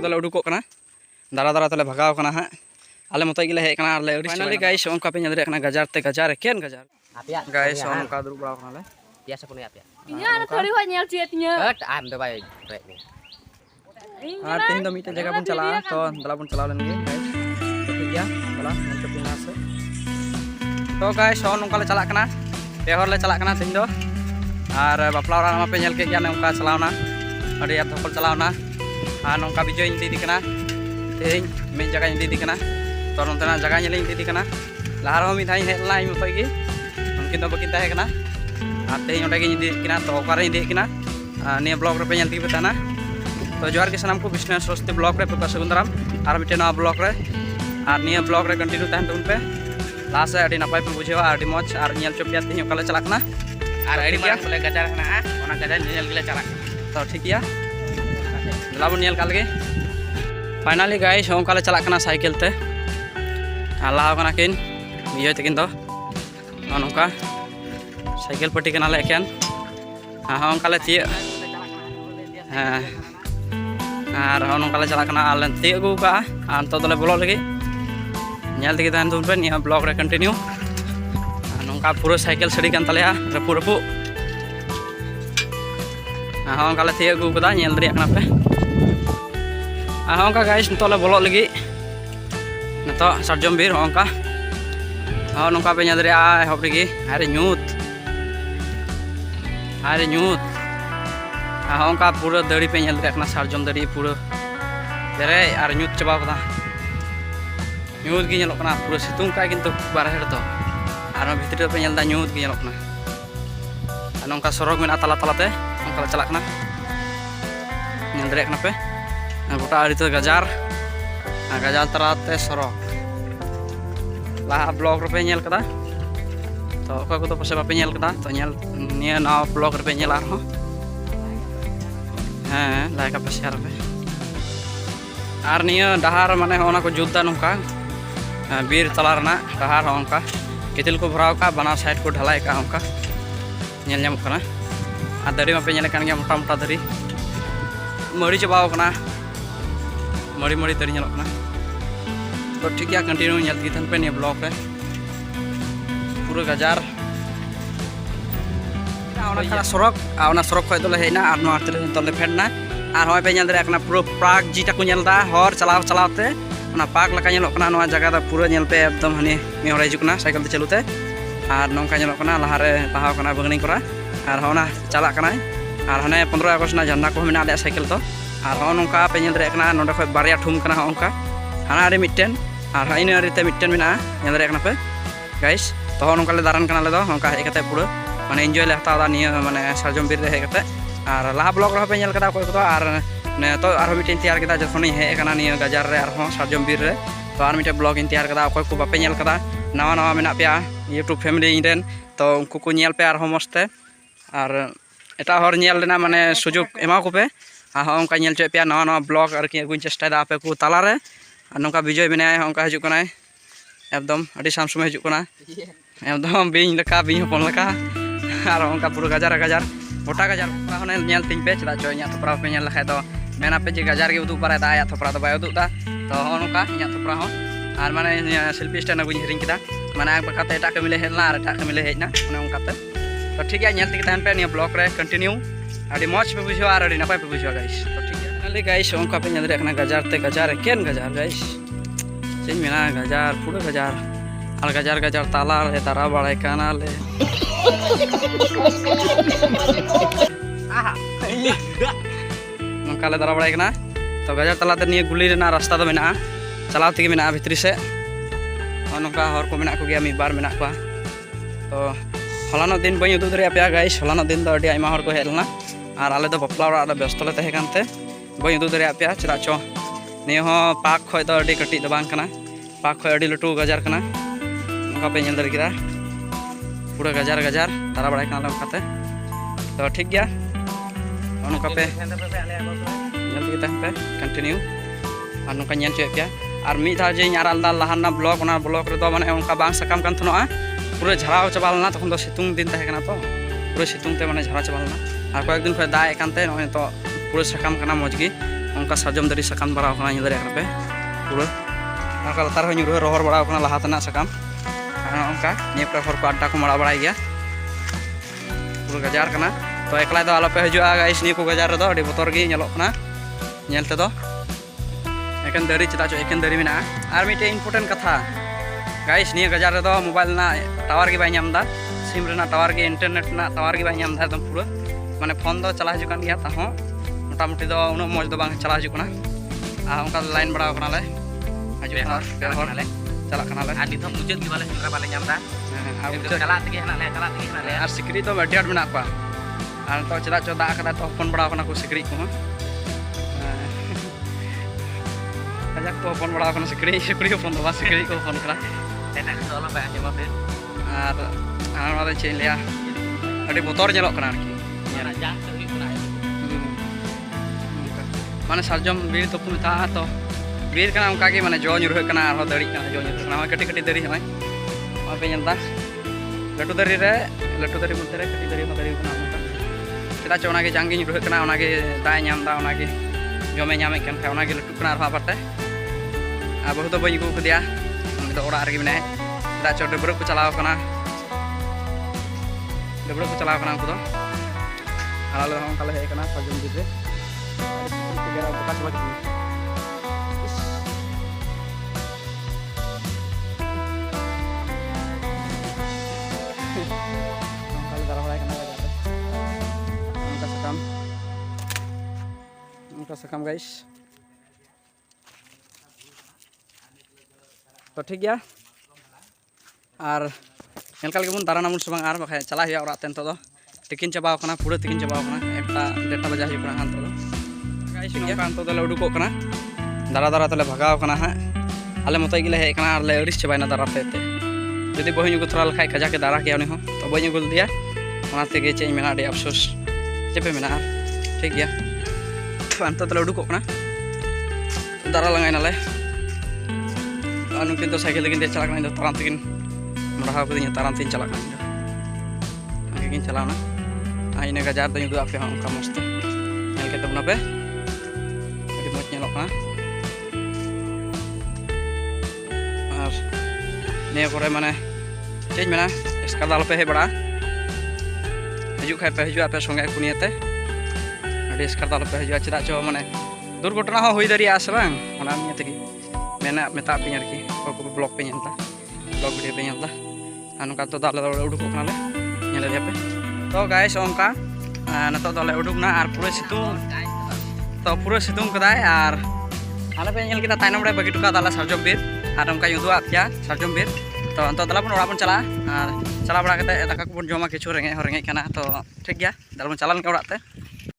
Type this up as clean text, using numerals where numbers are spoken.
दले उडुकोक कना दारा दारा तले भगाव कना हां आले मत गेले हेज कना आले फाइनली गाइस ओनका पे नेल कना गजार ते गजार केन गजार गाइस ओनका दुरु बड़ा कना ले पिया सपने आपिया इnya ना थोड़ी हो नेल चेतnya हट आम दो भाई रेक ni और तीन दो मीटर जगह बन चला तो दला बन चला लेंगे गाइस तो ठीक गया चला मन पिना से तो गाइस ओनका ले चला कना पेहर ले चला कना तीन दो और बापला ओरा मा पे नेल के गया ने ओनका चलावना अड़ी या थपल चलावना और नौका बिजो इदी कना तेज मिद जगह इदी कना तो नोतना जगह नेल इदी कना लहार मिद धाई हेलना इन मत गी उनकिन दो बकिन ताहे कना और तेज ओंडे गी इदी कना तो ओकारे इदी कना निया ब्लॉक रे पे नेल ती बताना तो जोहार के सनाम को बिजनेस स्वस्ति ब्लॉक रे पे सगुंदराम और मिटे नवा ब्लॉक रे और निया ब्लॉक रे कंटिन्यू तहन तुम पे लास्ट अड़ी नपाय पे बुझेवा अड़ी मौज और नेल चोपिया तीन ओकाले चला कना और अड़ी मार बोले गजार कना ओना गजार नेल गेले चला तो ठीक गया लाबो नेल काल गे फाइनली गाइस ओंका ले चला कना साइकिल ते लाव कना किन बिजय तकिन तो नौका साइकिल पट्टी कना ले एकेन हाँ ओंका ले ती हाँ और नौका ले चला कना आले ती अगु का और तो दले बोलो लगी नेल तकी तहन तुम पे निया ब्लॉक रे कंटिन्यू नौका पूरा साइकिल सड़ी कन तलेया रपु रपु हाँ ओंका ले ती अगु कदा नेल दरिया कना पे हाँ ओंका गाइस नितोले बोलो लगी नितो सरजम बीर ओंका हाँ नौका पे नेल दरिया एहब रेगी अरे ᱧᱩᱛ हाँ ओंका पूरा दड़ी पे नेल दरिया कना सरजम दड़ी पूरा दरे और ᱧᱩᱛ चबा कदा ᱧᱩᱛ गी नेलो कना पूरा सितुंग का किंतु बारहे तो और भितरी पे नेल दा ᱧᱩᱛ गी नेलो कना और नौका सरक मेना तला तलाते ओंका चला कना नेल दरिया कना पे गोटा आड़ी तो गजार गजार तलाते सरक लाहा ब्लॉक रे पे नेल कदा तो अकोय को तो पसे बापे नेल कदा तो नेल निया नवा ब्लॉक रे पे नेल आरो हाँ लाइक पे शेयर पे और निया डहार माने ओना को जुद्दा नौका बीर तला रना डहार ओंका कितिल को भराव का बना साइड को ढलाई का ओंका नेल नाम कना आ दड़ी मा पे नेल कान गया मोटा मोटा दड़ी मड़ी चबाव कना मड़ी मड़ी दड़ी नेल कना तो ठीक गया कंटिन्यू नेल ती थन पे निया ब्लॉक रे पूरा गजार ओना सरक ओना सरक खय दोले हेना और नोआ तले फेडना और होय पे नेल दरिया कना पूरा पार्क जीटा को नेलदा हर चलाव चलावते ओना पार्क लका नेलो कना नोआ जगह दा पूरा नेल पे एकदम हनी मेहरा हिजु कना साइकिल ते चलुते और नौका नेलो कना लहारे पहाव कना बगनी करा और होना चला कना और हने 15 अगस्त ना झंडा को मेना ले साइकिल तो और हो नौका पे नेल दरिया कना नोडे खय बारिया ठुम कना ओंका हाना आरे मिटन और इन आरे मिटन मेना नेल दरिया कना पे गाइस तो हो नौका ले दारान कना ले दो ओंका हेज कते पूरा माने एंजॉय ले हतादा निया माने सरजम बीर रे हेज कते और लाहा ब्लॉक रे पे नेल कदा कोय को और ने तो आरो मिटिन तैयार कदा जखन हे कना निया गजार रे और सरजम बीर रे तो आर मिटे ब्लॉग इन तैयार कदा कोय को बापे नेल कदा नवा नवा मेना पेया यूट्यूब फैमिली इनरेन तो उनको को नेल पे और मस्ते और एटा हर नेल लेना माने सुजुग एमा को पे हाँ ओंका नेल चे पेया नवा नवा ब्लॉग आरकी अगुन चेष्टा दा आपे को ताला रे और नौका विजय बनाय ओंका हिजु कनाय एकदम अडी साम समय हिजु कना एकदम बिन लका बिन हपन लका और ओंका पूरा गजार गजार गोटा गजार होने नेल तिन पे चला चो इया थपरा पे नेल लखाय तो मेना पे जे गजार गे उदु पारे दा या थपरा तो बाय उदु दा तो नौका इया थपरा हो और माने सेल्फी स्टैंड अगुन हिरिंग किदा माने आग बकाते एटा कमिले हेलना और एटा कमिले हेजना ओने ओंकाते तो ठीक है नेल तिक तहन पे निया ब्लॉक रे कंटिन्यू अडी मौज पे बुझो और अडी नपाय पे बुझो गाइस तो ठीक है फाइनली गाइस ओंका पे नेल रे कना गजार ते गजार केन गजार गाइस चेन मेना गजार पूरा गजार और गजार गजार ताला रे तारा बाड़ाय काना ले आहा नौका ले तारा बाड़ाय कना तो गजार ताला ते निया गुली रेना रास्ता तो मेना चलाव तेगे मेना भितरी से और नौका हर को मेना को गया मी बार मेना को तो हलानो दिन बई उदु दरिया पे गाइस हलानो दिन तो अडी आइमा हर को हेलना और आले तो बपला ओरा आले व्यस्त ले तहे कानते बई उदु दरिया पे चला चो निया हो पाक खय तो अडी कटी द बांग कना पाक खय अडी लटू गजार कना नौका पे नेल दरिया पूरा गजार गजार तारा बड़ाय कना लमकाते तो ठीक गया और नौका पे नेल दरिया तहन पे कंटिन्यू और नौका नेल चे पे और मी धा जे आराल दा लहाना ब्लॉक ओना ब्लॉक रे तो माने ओंका बांग सकाम कान थनोआ पूरा झराव चबालना तखन तो सितुंग दिन तहे कना तो पूरा सितुंग ते माने झरा चबालना और कयेक दिन खय दाग एकानते नय तो पूरा सकाम कना मजगी ᱚᱱᱠᱟ ᱥᱟᱨᱡᱚᱢ ᱫᱟᱨᱮ ᱥᱟᱠᱟᱢ ᱵᱟᱲᱟᱣ ᱠᱟᱱᱟ ᱧᱮᱞ ᱫᱟᱲᱮᱭᱟᱜ ᱠᱟᱱᱟ ᱯᱮ ᱯᱩᱨᱟᱹ ᱚᱱᱠᱟ ᱞᱟᱛᱟᱨ ᱦᱚᱸ ᱧᱩᱨᱦᱟᱹ ᱨᱚᱦᱚᱲ ᱵᱟᱲᱟᱣ ᱠᱟᱱᱟ ᱞᱟᱦᱟ ᱛᱮᱱᱟᱜ ᱥᱟᱠᱟᱢ ᱟᱨ ᱚᱱᱠᱟ ᱱᱤᱭᱟᱹ ᱠᱚᱨᱮ ᱦᱚᱲ ᱠᱚ ᱟᱰᱰᱟ ᱠᱚ ᱢᱟᱲᱟᱣ ᱵᱟᱲᱟᱭ ᱜᱮᱭᱟ ᱯᱩᱨᱟᱹ ᱜᱟᱡᱟᱲ ᱠᱟᱱᱟ ᱛᱚ ᱮᱠᱞᱟ ᱫᱚ ᱟᱞᱚᱯᱮ ᱦᱤᱡᱩᱜᱼᱟ ᱜᱟᱭᱥ ᱱᱤᱭᱟᱹ ᱠᱚ ᱜᱟᱡᱟᱲ ᱨᱮᱫᱚ ᱟᱹᱰᱤ ᱵᱚᱛᱚᱨ ᱜᱮ ᱧᱮᱞᱚᱜ ᱠᱟᱱᱟ ᱧᱮᱞ ᱛᱮᱫᱚ ᱮᱠᱮᱱ ᱫᱟᱨᱮ ᱪᱮᱫᱟᱜ ᱪᱚ ᱮᱠᱮᱱ ᱫᱟᱨᱮ ᱢᱮᱱᱟᱜᱼᱟ ᱟᱨ ᱢᱤᱫᱴᱮᱱ ᱤᱢᱯᱚᱨᱴᱮᱱᱴ ᱠᱟᱛᱷᱟ गाइस निया गजार रे मोबाइल ना टावर के बाय नामदा सिम रे ना टावर के इंटरनेट ना टावर के बाय नामदा एकदम पूरा माने फोन दो चला हजु कान गया ताहो मोटामुटी दो उन मज दो बांग चला हजु कना आ उनका लाइन बड़ा कना ले हजु कना ले चला कना ले आ नितो मुजत की वाले सेंद्रा वाले नामदा आ चला तगे हना ले आर सिकरी तो बडियाट मेना पा आर तो चला चो दा कदा तो फोन बड़ा कना को सिकरी को कजाक तो फोन बड़ा कना सिकरी को फोन दो सिकरी को फोन करा एना तो ला बा जमा पे आर मादे चेन लिया अडी बोतर जेलोक कना आरकी यारा जा तो ही कुना माने सारजम बीर तो पुता तो बीर कना उनका के माने जो nyuruh कना आरो दड़ी कना जो nyuruh कना कटी कटी दड़ी हय आ पे जनता लटू दड़ी मुते रे कटी दड़ी दड़ी कना उनका चेदा चोना के जांगी nyuruh कना ओना के दाय नामदा ओना के जमे नामे कन खा ओना के लटू कना आरो बाटे आ बहुत बई को दिया उनी तो ओड़ा रे मेने दा चो डबरो को चलाव कना उनको तो आलो हम काले हे कना साजम दिते गेरा बका चला के काले दारा बड़ा कना बाजार उनका सकम गाइस तो ठीक गया और नेलकाल के बन दारा नामुन सबंग आर बखाय चला हुआ ओरा तेन तो तिकिन चाबाव कना पूरा तिकिन चाबाव कना एकटा डेटा बजा हुई कना हां तो गाइस का तो ले उडुको कना दारा दारा तले भगाव कना हा आले मतई गिले हे कना आर ले अरिस चबायना दारा ते जदि बहिन को थोड़ा लखाय खजा के दारा के उनी हो तो बहिन गुल दिया ओना ते गे चेኝ मेना अडी अफसोस चेपे मेना ठीक गया अंत तले उडुको कना दारा लंगाय नाले अनुकिन तो साइकिल लेकिन दे चला कना ताराम तकिन मढ़ाव को ताराम तीन चला आगे चलाना इन गजार दिन पे उनका मस्त पे मज निया पर माने चेज मेना इसका दाल पे हे बड़ा हजू खाए पे हजू पे संगे को नियते इसका दाल पे हजू चेदा चो माने दुर्घटना हो हुई दाड़ी से बांग ओना निया तगी मेना मेता पे आरकी को ब्लॉग पे नेलता ब्लॉग वीडियो पे नेलता अनुका तो दाल उडुको कनाले नेल दिया पे तो गाइस ओंका नतो दाले उडुकना आर पूरा सितुंग कदाय आर आले पे नेल किता ताइनम रे बगी टुका दाला सारजम बीर आर ओंका युदु आथिया सारजम बीर तो अंत दाला बन ओड़ा बन चला आर चला बड़ा कते दाका को बन जमा किछु रेंगे कना तो ठीक गया दाल बन चला ओड़ा ते